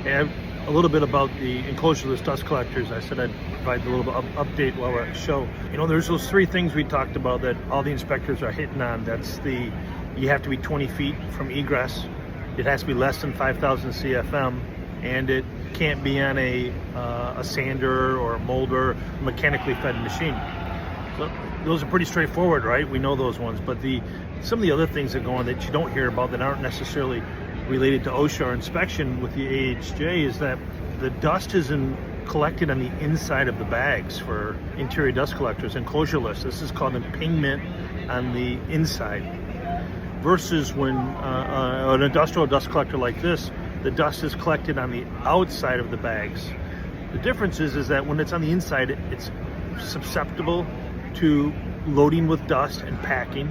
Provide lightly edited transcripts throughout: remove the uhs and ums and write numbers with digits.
And a little bit about the enclosureless dust collectors. I said I'd provide a little bit of update while we're at the show. You know, there's those three things we talked about that all the inspectors are hitting on. That's you have to be 20 feet from egress. It has to be less than 5,000 CFM, and it can't be on a sander or a molder, mechanically fed machine. So those are pretty straightforward, right? We know those ones, but some of the other things that go on that you don't hear about that aren't necessarily related to OSHA or inspection with the AHJ is that the dust is collected on the inside of the bags for interior dust collectors, enclosureless. This is called impingement on the inside. Versus when an industrial dust collector like this, the dust is collected on the outside of the bags. The difference is that when it's on the inside, it's susceptible to loading with dust and packing.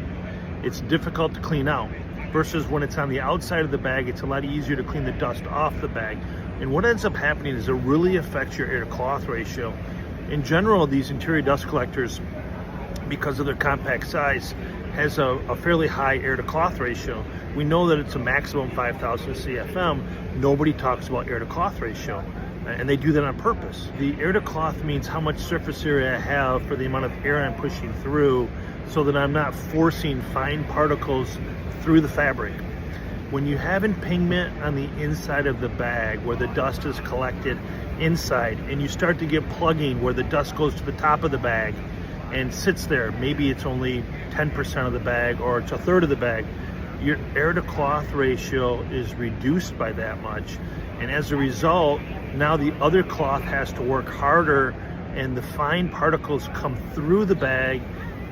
It's difficult to clean out. Versus when it's on the outside of the bag, it's a lot easier to clean the dust off the bag. And what ends up happening is it really affects your air to cloth ratio. In general, these interior dust collectors, because of their compact size, has a fairly high air to cloth ratio. We know that it's a maximum 5,000 CFM. Nobody talks about air to cloth ratio, and they do that on purpose. The air to cloth means how much surface area I have for the amount of air I'm pushing through, so that I'm not forcing fine particles through the fabric. When you have impingement on the inside of the bag where the dust is collected inside, and you start to get plugging where the dust goes to the top of the bag and sits there, maybe it's only 10% of the bag or it's a third of the bag, your air to cloth ratio is reduced by that much. And as a result, now the other cloth has to work harder, and the fine particles come through the bag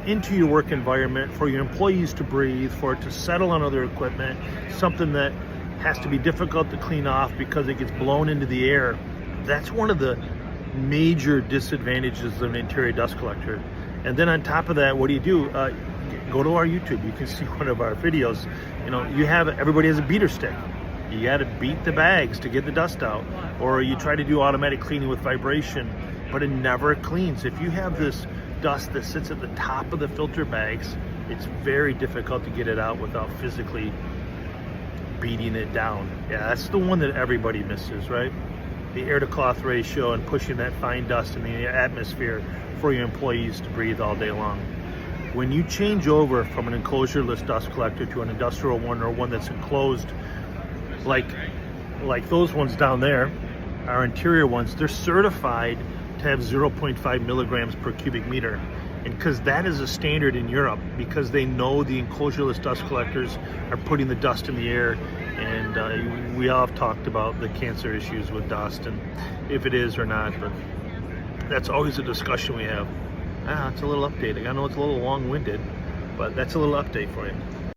into your work environment for your employees to breathe, for it to settle on other equipment, something that has to be difficult to clean off because it gets blown into the air. That's one of the major disadvantages of an interior dust collector. And then on top of that, what do? Go to our YouTube. You can see one of our videos. You know, everybody has a beater stick. You got to beat the bags to get the dust out, or you try to do automatic cleaning with vibration, but it never cleans. If you have this dust that sits at the top of the filter bags, it's very difficult to get it out without physically beating it down. Yeah, that's the one that everybody misses, right? The air to cloth ratio and pushing that fine dust in the atmosphere for your employees to breathe all day long. When you change over from an enclosureless dust collector to an industrial one, or one that's enclosed, like those ones down there, our interior ones, they're certified to have 0.5 milligrams per cubic meter. And because that is a standard in Europe, because they know the enclosureless dust collectors are putting the dust in the air. And we all have talked about the cancer issues with dust and if it is or not, but that's always a discussion we have. It's a little update. I know it's a little long-winded, but that's a little update for you.